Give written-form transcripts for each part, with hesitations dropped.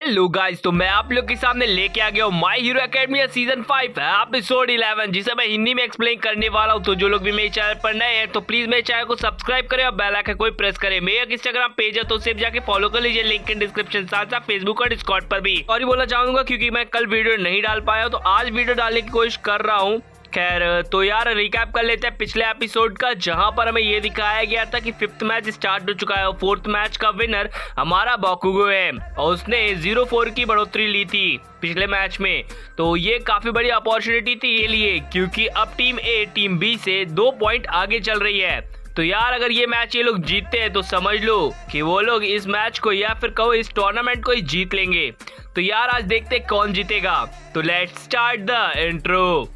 Hello guys, तो मैं आप लोग के सामने लेके आ गया हूँ my hero academy season 5 episode 11, जिसे मैं हिंदी में एक्सप्लेन करने वाला हूँ। तो जो लोग भी मेरे चैनल पर नए हैं तो प्लीज मेरे चैनल को सब्सक्राइब करें और बेल आइकन को प्रेस करें। मेरा इंस्टाग्राम पेज है तो उसे जाके फॉलो कर लीजिए, लिंक इन डिस्क्रिप्शन, साथ साथ फेसबुक और डिस्कॉर्ड पर भी। और बोलना चाहूंगा क्योंकि मैं कल वीडियो नहीं डाल पाया तो आज वीडियो डालने की कोशिश कर रहा हूँ। खैर, तो यार रिकैप कर लेते हैं पिछले एपिसोड का, जहां पर हमें ये दिखाया गया था कि 5th मैच स्टार्ट हो चुका है और 4th मैच का विनर हमारा बाकुगो है और उसने 0-4 की बढ़ोतरी ली थी पिछले मैच में। तो ये काफी बड़ी अपॉर्चुनिटी थी ये लिए, क्योंकि अब टीम ए टीम बी से 2 पॉइंट आगे चल रही है। तो यार अगर ये मैच ये लोग जीतते हैं तो समझ लो कि वो लोग इस मैच को या फिर कहो इस टूर्नामेंट को ही जीत लेंगे। तो यार आज देखते कौन जीतेगा। तो let's start the intro.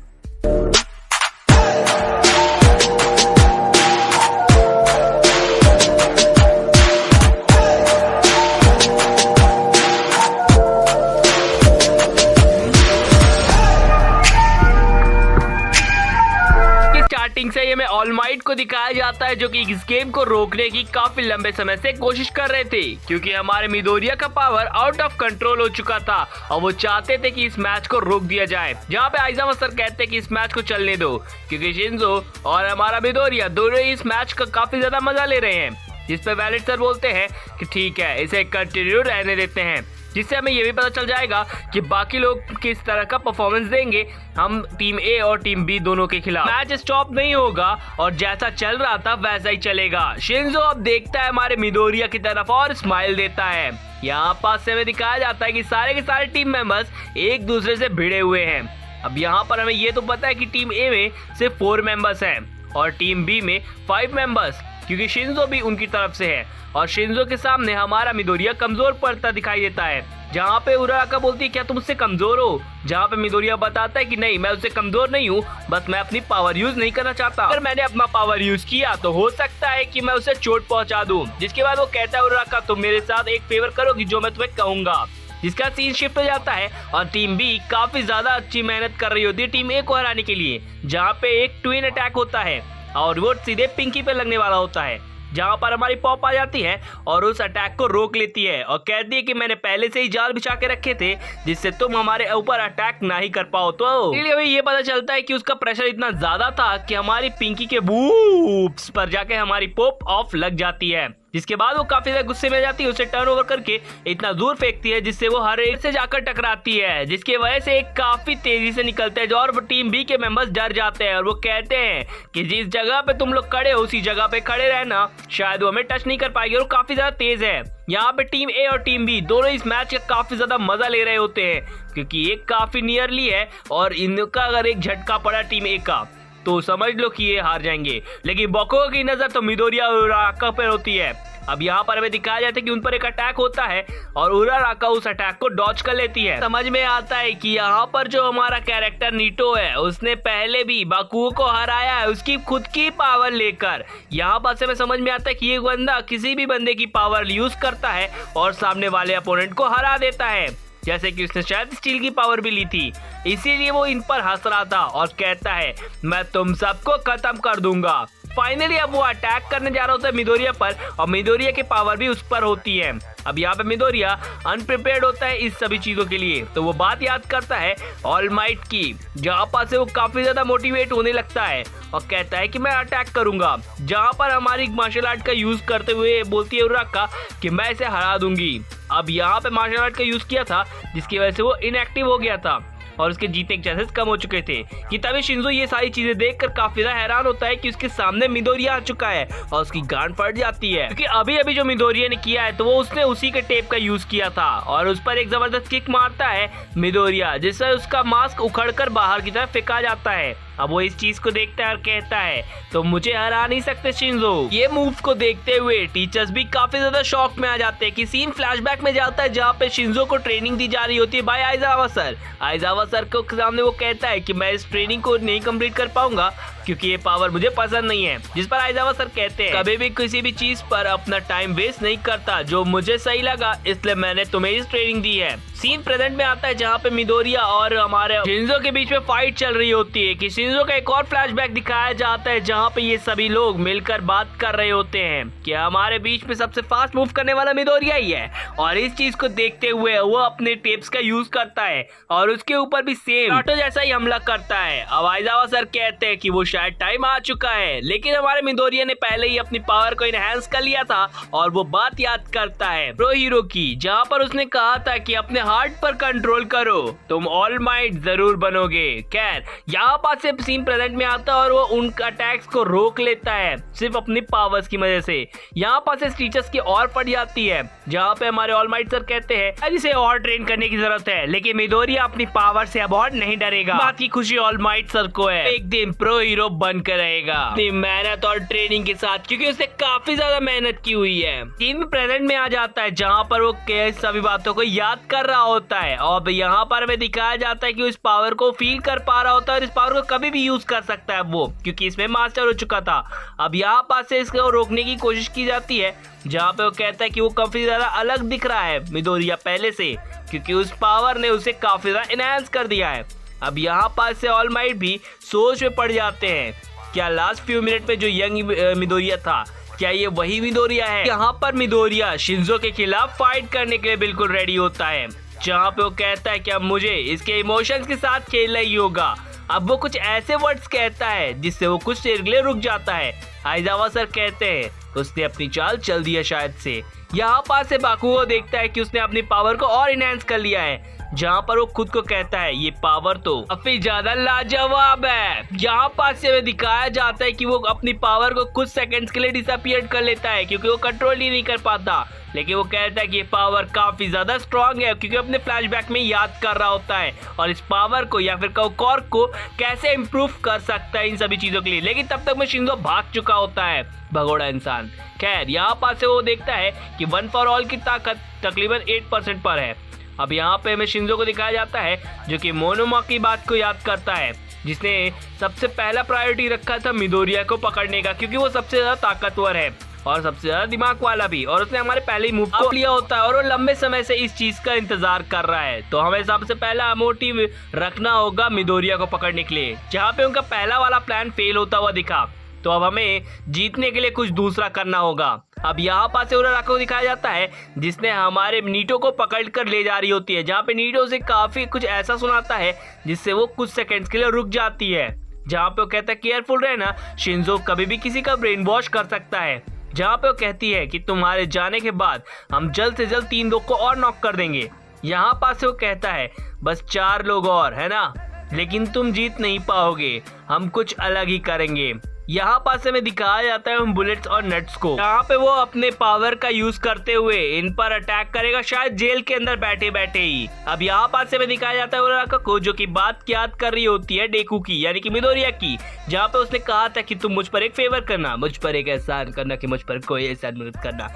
Starting से ये में ऑल माइट को दिखाया जाता है, जो कि इस गेम को रोकने की काफी लंबे समय से कोशिश कर रहे थे, क्योंकि हमारे मिडोरिया का पावर आउट ऑफ कंट्रोल हो चुका था और वो चाहते थे कि इस मैच को रोक दिया जाए। जहाँ पे आइजावा सर कहते हैं कि इस मैच को चलने दो, क्योंकि शिंजो और हमारा मिडोरिया दोनों इस मैच का काफी ज्यादा मजा ले रहे हैं। जिस पे वैलेट सर बोलते हैं कि ठीक है, इसे कंटिन्यू रहने देते हैं, जिससे हमें ये भी पता चल जाएगा कि बाकी लोग किस तरह का परफॉर्मेंस देंगे हम टीम ए और टीम बी दोनों के खिलाफ। मैच स्टॉप नहीं होगा और जैसा चल रहा था वैसा ही चलेगा। शिंजो अब देखता है हमारे मिडोरिया की तरफ और स्माइल देता है। यहाँ पास से हमें दिखाया जाता है कि सारे के सारे टीम मेंबर्स एक दूसरे से भिड़े हुए हैं। अब यहाँ पर हमें ये तो पता है कि टीम ए में सिर्फ 4 मेंबर्स हैं और टीम बी में 5 मेंबर्स, क्योंकि शिंजो भी उनकी तरफ से है और शिंजो के सामने हमारा मिडोरिया कमजोर पड़ता दिखाई देता है। जहाँ पे उराका बोलती है क्या तुम उससे कमजोर हो, जहाँ पे मिडोरिया बताता है कि नहीं, मैं उससे कमजोर नहीं हूँ, बस मैं अपनी पावर यूज नहीं करना चाहता। अगर मैंने अपना पावर यूज किया तो हो सकता है कि मैं उसे चोट पहुंचा दूं। जिसके बाद वो कहता है उराका तुम मेरे साथ एक फेवर करोगी जो मैं तुम्हें कहूंगा। जिसका सीन शिफ्ट हो जाता है और टीम बी काफी ज्यादा अच्छी मेहनत कर रही होती है टीम ए को हराने के लिए, जहाँ पे एक ट्विन अटैक होता है और वो सीधे पिंकी पे लगने वाला होता है। जहाँ पर हमारी पॉप आ जाती है और उस अटैक को रोक लेती है और कहती है कि मैंने पहले से ही जाल बिछा के रखे थे जिससे तुम हमारे ऊपर अटैक ना ही कर पाओ। तो इसलिए हमें ये पता चलता है कि उसका प्रेशर इतना ज्यादा था कि हमारी पिंकी के बूप्स पर जाके हमारी पॉप ऑफ लग जाती है। जिसके बाद वो काफी ज्यादा गुस्से में जाती है, उसे टर्न ओवर करके इतना दूर फेंकती है जिससे वो हर एक से जाकर टकराती है, जिसकी वजह से एक काफी तेजी से निकलते हैं और टीम बी के मेंबर्स डर जाते हैं और वो कहते हैं कि जिस जगह पे तुम लोग खड़े हो उसी जगह पे खड़े रहना, शायद वो हमें टच नहीं कर पाएगी और काफी ज्यादा तेज है। यहाँ पे टीम ए और टीम बी दोनों इस मैच का काफी ज्यादा मजा ले रहे होते हैं, क्योंकि ये काफी नियरली है और इनका अगर एक झटका पड़ा टीम ए का तो समझ लो कि ये हार जाएंगे। लेकिन बाकुगो की नजर तो मिडोरिया और उराका पर होती है। अब यहाँ पर हमें दिखाया जाता है कि उन पर एक अटैक होता है और उराका उस अटैक को डॉज कर लेती है। समझ में आता है कि यहाँ पर जो हमारा कैरेक्टर नीटो है उसने पहले भी बाकुगो को हराया है उसकी खुद की पावर लेकर। यहाँ पर से हमें समझ में आता है कि ये बंदा किसी भी बंदे की पावर यूज करता है और सामने वाले अपोनेंट को हरा देता है, जैसे कि उसने शायद स्टील की पावर भी ली थी। इसीलिए वो इन पर हंस रहा था और कहता है मैं तुम सबको खत्म कर दूंगा। फाइनली अब वो अटैक करने जा रहा होता है मिडोरिया पर और मिडोरिया की पावर भी उस पर होती है। अब यहाँ पे मिडोरिया अनप्रिपेयर्ड होता है इस सभी चीजों के लिए, तो वो बात याद करता है ऑल माइट की, जहाँ पर से वो काफी ज्यादा मोटिवेट होने लगता है और कहता है कि मैं अटैक करूंगा। जहाँ पर हमारी मार्शल आर्ट का यूज करते हुए बोलती है उराका कि मैं इसे हरा दूंगी। अब यहाँ पे मार्शल आर्ट का यूज किया था जिसकी वजह से वो इनएक्टिव हो गया था और उसके जीतने के चांसेस कम हो चुके थे। कि तभी शिंजो ये सारी चीजें देखकर काफी ज्यादा हैरान होता है कि उसके सामने मिडोरिया आ चुका है और उसकी गांड फट जाती है, क्योंकि अभी अभी जो मिडोरिया ने किया है तो वो उसने उसी के टेप का यूज किया था और उस पर एक जबरदस्त किक मारता है मिडोरिया, जिससे उसका मास्क उखड़कर बाहर की तरफ फेंका जाता है। अब वो इस चीज को देखता है और कहता है तो मुझे हरा नहीं सकते शिंजो। ये मूव को देखते हुए टीचर्स भी काफी ज्यादा शॉक में आ जाते हैं कि सीन फ्लैशबैक में जाता है जहाँ पे शिंजो को ट्रेनिंग दी जा रही होती है by Aizawa sir. Aizawa sir को सामने वो कहता है कि मैं इस ट्रेनिंग को नहीं कंप्लीट कर पाऊंगा क्योंकि ये पावर मुझे पसंद नहीं है। जिस पर आइजावा सर कहते हैं कभी भी किसी भी चीज पर अपना टाइम वेस्ट नहीं करता जो मुझे सही लगा, इसलिए मैंने तुम्हें इस ट्रेनिंग दी है। सीन प्रेजेंट में आता है जहाँ पे मिडोरिया और हमारे शिंजो के बीच में फाइट चल रही होती है कि शिंजो का एक और फ्लैशबैक दिखाया जाता है जहाँ पे ये सभी लोग मिलकर बात कर रहे होते हैं कि हमारे बीच में सबसे फास्ट मूव करने वाला मिडोरिया ही है। और इस चीज को देखते हुए वो अपने टिप्स का यूज करता है और उसके ऊपर भी सेम नाटो जैसा ही हमला करता है। अब आइजावा सर कहते हैं कि वो शायद टाइम आ चुका है, लेकिन हमारे मिडोरिया ने पहले ही अपनी पावर को इनहेंस कर लिया था और वो बात याद करता है प्रो हीरो की, जहाँ पर उसने कहा था कि अपने हार्ट पर कंट्रोल करो, तुम ऑल माइट जरूर बनोगे। खैर यहाँ पास से सीन प्रेजेंट में आता है और वो उन अटैक्स को रोक लेता है सिर्फ अपनी पावर्स की वजह से। यहाँ पास से टीचर्स की और फट जाती है जहाँ पे हमारे ऑल माइट सर कहते हैं इसे और ट्रेन करने की जरूरत है, लेकिन मिडोरिया अपनी पावर से अब और नहीं डरेगा। बात की खुशी ऑल माइट सर को है, एक दिन प्रो हीरो बनकर रहेगा अपनी मेहनत और ट्रेनिंग के साथ, क्योंकि उसने काफी ज्यादा मेहनत की हुई है। सीन प्रेजेंट में आ जाता है जहाँ पर वो सभी बातों को याद कर रहा होता है और यहाँ पर हमें दिखाया जाता है कि उस पावर को फील कर पा रहा होता है और इस पावर को कभी भी यूज कर सकता है वो, क्योंकि इसमें मास्टर हो चुका था। अब यहाँ पास से इसको रोकने की कोशिश की जाती है जहाँ पे वो कहता है कि वो काफी ज्यादा अलग दिख रहा है मिडोरिया पहले से, क्योंकि उस पावर ने उसे काफी ज्यादा एनहांस कर दिया है। अब यहाँ पास से ऑल माइट भी सोच में पड़ जाते हैं, क्या लास्ट फ्यू मिनट में जो यंग मिडोरिया था क्या ये वही मिडोरिया है। यहाँ पर मिडोरिया शिंजो के खिलाफ फाइट करने के लिए बिल्कुल रेडी होता है, जहाँ पे वो कहता है कि अब मुझे इसके इमोशंस के साथ खेलना ही होगा। अब वो कुछ ऐसे वर्ड्स कहता है जिससे वो कुछ देर के लिए रुक जाता है। आइजावा सर कहते हैं उसने अपनी चाल चल दी है शायद से। यहाँ पास से बाकुगो देखता है कि उसने अपनी पावर को और इनहेंस कर लिया है, जहाँ पर वो खुद को कहता है ये पावर तो काफी ज्यादा लाजवाब है। यहाँ पास से हमें दिखाया जाता है कि वो अपनी पावर को कुछ सेकंड्स के लिए डिसअपीयर कर लेता है क्योंकि वो कंट्रोल ही नहीं कर पाता, लेकिन वो कहता है कि ये पावर काफी ज्यादा स्ट्रांग है क्योंकि अपने फ्लैशबैक में याद कर रहा होता है और इस पावर को या फिर कॉर्क को कैसे इम्प्रूव कर सकता है इन सभी चीजों के लिए। लेकिन तब तक में शिंजो भाग चुका होता है भगोड़ा इंसान। खैर यहाँ पास से वो देखता है कि वन फॉर ऑल की ताकत तकरीबन 8% पर है। अब यहाँ पे हमें शिंजो को दिखाया जाता है जो कि मोनोमा की बात को याद करता है, जिसने सबसे पहला प्रायोरिटी रखा था मिडोरिया को पकड़ने का, क्योंकि वो सबसे ज्यादा ताकतवर है और सबसे ज्यादा दिमाग वाला भी, और उसने हमारे पहले ही मूव को लिया होता है और वो लंबे समय से इस चीज का इंतजार कर रहा है। तो हमें सबसे पहला मोटिव रखना होगा मिडोरिया को पकड़ने के लिए। जहाँ पे उनका पहला वाला प्लान फेल होता हुआ दिखा, तो अब हमें जीतने के लिए कुछ दूसरा करना होगा। अब यहाँ पास उराराका को दिखाया जाता है जिसने हमारे नीटो को पकड़ कर ले जा रही होती है, जहाँ पे नीटो से काफी कुछ ऐसा सुनाता है जिससे वो कुछ सेकंड्स के लिए रुक जाती है, जहाँ पे वो कहता है केयरफुल रहना, शिंजो कभी भी किसी का ब्रेन वॉश कर सकता है। जहाँ पे वो कहती है कि तुम्हारे जाने के बाद हम जल्द से जल्द 3 लोग को और नॉक कर देंगे। यहाँ पास से वो कहता है बस 4 लोग और है ना, लेकिन तुम जीत नहीं पाओगे, हम कुछ अलग ही करेंगे। यहाँ पास हमें दिखाया जाता है उन बुलेट्स और नट्स को, यहाँ पे वो अपने पावर का यूज करते हुए इन पर अटैक करेगा, शायद जेल के अंदर बैठे बैठे ही। अब यहाँ पास हमें दिखाया जाता है उराराका को जो कि बात याद कर रही होती है डेकू की, यानी कि मिडोरिया की, जहाँ पे उसने कहा था कि तुम मुझ पर एक फेवर करना, मुझ पर एक एहसान करना कि मुझ पर कोई एहसान मत करना।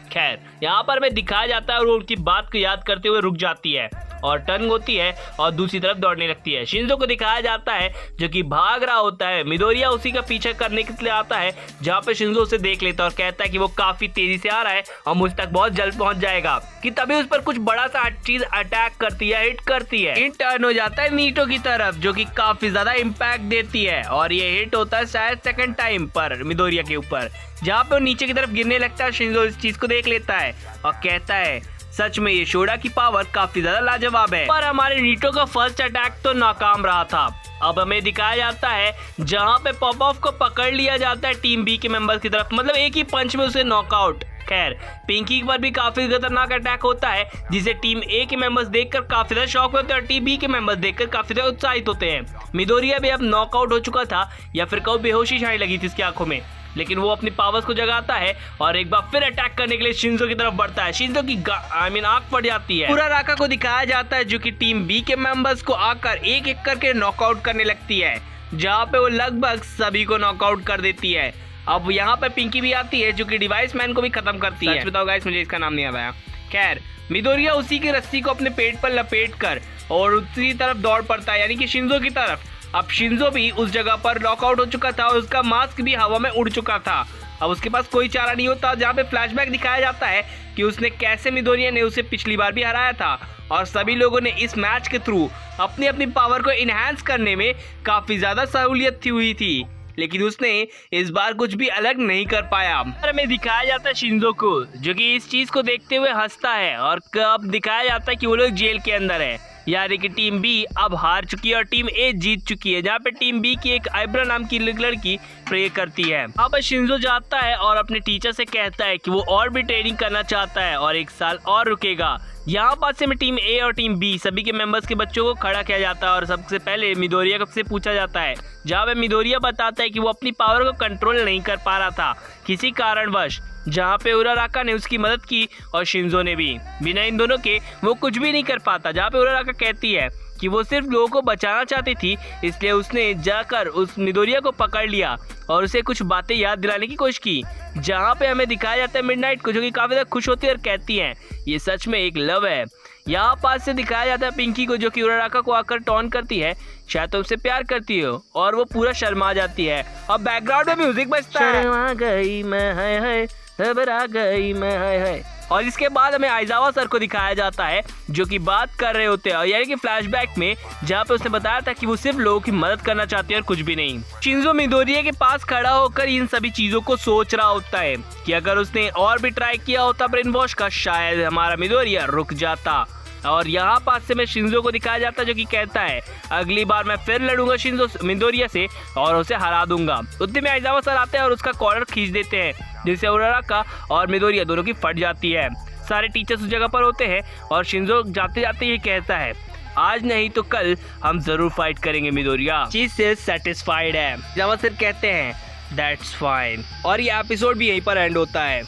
खैर यहाँ पर हमें दिखाया जाता है और वो उनकी बात को याद करते हुए रुक जाती है और टर्न होती है और दूसरी तरफ दौड़ने लगती है। शिंजो को दिखाया जाता है जो कि भाग रहा होता है, मिडोरिया उसी का पीछा करने के लिए आता है, जहाँ पे शिंजो उसे देख लेता है और कहता है कि वो काफी तेजी से आ रहा है और मुझ तक बहुत जल्द पहुंच जाएगा, कि तभी उस पर कुछ बड़ा सा चीज अटैक करती है, हिट करती है। हिट टर्न हो जाता है नीटो की तरफ जो कि काफी ज्यादा इम्पैक्ट देती है और ये हिट होता है शायद सेकंड टाइम पर मिडोरिया के ऊपर, जहाँ पे वो नीचे की तरफ गिरने लगता है। शिंजो इस चीज को देख लेता है और कहता है सच में ये शोडा की पावर काफी ज्यादा लाजवाब है, पर हमारे नीटो का फर्स्ट अटैक तो नाकाम रहा था। अब हमें दिखाया जाता है जहाँ पे पॉप ऑफ को पकड़ लिया जाता है टीम बी के मेंबर्स की तरफ, मतलब एक ही पंच में उसे नॉकआउट। खैर पिंकी पर भी काफी खतरनाक अटैक होता है जिसे टीम ए के मेंबर्स देखकर काफी ज्यादा शॉक होते हैं और टीम बी के मेंबर्स देखकर काफी ज्यादा उत्साहित होते हैं। मिडोरिया भी अब नॉकआउट हो चुका था या फिर कभी बेहोशी छाने लगी थी इसकी आंखों में, लेकिन वो अपनी पावर्स को जगाता है और एक बार फिर अटैक करने के लिए शिंजो की तरफ बढ़ता है। शिंजो की आंख फट जाती है। उराराका को दिखाया जाता है जो कि टीम बी के मेंबर्स को आकर एक एक करके नॉकआउट करने लगती है, जहाँ पे वो लगभग सभी को नॉकआउट कर देती है। अब यहाँ पे पिंकी भी आती है जो कि डिवाइस मैन को भी खत्म करती है। बताओ गाइस, मुझे इसका नाम नहीं याद आया। खैर मिडोरिया उसी की रस्सी को अपने पेट पर लपेट कर और उसी तरफ दौड़ पड़ता है, यानी कि शिंजो की तरफ। अब शिंजो भी उस जगह पर नॉकआउट हो चुका था और उसका मास्क भी हवा में उड़ चुका था। अब उसके पास कोई चारा नहीं होता, जहाँ पे फ्लैशबैक दिखाया जाता है कि उसने कैसे मिडोरिया ने उसे पिछली बार भी हराया था और सभी लोगों ने इस मैच के थ्रू अपनी अपनी पावर को इनहेंस करने में काफी ज्यादा सहूलियत हुई थी, लेकिन उसने इस बार कुछ भी अलग नहीं कर पाया। हमें दिखाया जाता है शिंजो को, जो कि इस चीज को देखते हुए हंसता है और कब दिखाया जाता है कि वो लोग जेल के अंदर है, यानी कि टीम बी अब हार चुकी है और टीम ए जीत चुकी है, जहाँ पे टीम बी की एक आइब्रा नाम की लड़की प्रे करती है। अब शिंजो जाता है और अपने टीचर से कहता है कि वो और भी ट्रेनिंग करना चाहता है और 1 साल और रुकेगा। यहाँ पास से में टीम ए और टीम बी सभी के मेंबर्स के बच्चों को खड़ा किया जाता है और सबसे पहले मिडोरिया से पूछा जाता है, जहाँ पे मिडोरिया बताता है कि वो अपनी पावर को कंट्रोल नहीं कर पा रहा था किसी कारणवश, जहाँ पे उराराका ने उसकी मदद की और शिंजो ने भी। बिना इन दोनों के वो कुछ भी नहीं कर पाता, जहाँ पे उराराका कहती है कि वो सिर्फ लोगों को बचाना चाहती थी, इसलिए उसने जाकर उस मिडोरिया को पकड़ लिया और उसे कुछ बातें याद दिलाने की कोशिश की। जहाँ पे हमें दिखाया जाता है मिडनाइट को, जो कि काफी ज्यादा खुश होती है और कहती है ये सच में एक लव है। यहाँ पास से दिखाया जाता है पिंकी को, जो कि उराराका को आकर टॉन करती है, शायद तो उससे प्यार करती हो, और वो पूरा शर्मा जाती है और बैकग्राउंड में म्यूजिक बजता है, शर्मा गई मैं है घबरा गई मैं है। और इसके बाद हमें आइजावा सर को दिखाया जाता है, जो कि बात कर रहे होते हैं, यानी कि फ्लैशबैक में, जहाँ पे उसने बताया था कि वो सिर्फ लोगों की मदद करना चाहती है और कुछ भी नहीं। शिंजो मिडोरिया के पास खड़ा होकर इन सभी चीजों को सोच रहा होता है कि अगर उसने और भी ट्राई किया होता ब्रेन वॉश का, शायद हमारा मिडोरिया रुक जाता। और यहाँ पास से में शिंजो को दिखाया जाता है, जो कि कहता है अगली बार मैं फिर लड़ूंगा शिंजो मिडोरिया से और उसे हरा दूंगा। उतने में आइजावा सर आते हैं और उसका कॉलर खींच देते हैं, जिससे उराराका और मिडोरिया दोनों की फट जाती है। सारे टीचर्स उस जगह पर होते हैं और शिंजो जाते जाते ये कहता है, आज नहीं तो कल हम जरूर फाइट करेंगे मिडोरिया। चीज से सेटिस्फाइड है। आइजावा सर कहते हैं दैट्स फाइन, और ये एपिसोड भी यहीं पर एंड होता है।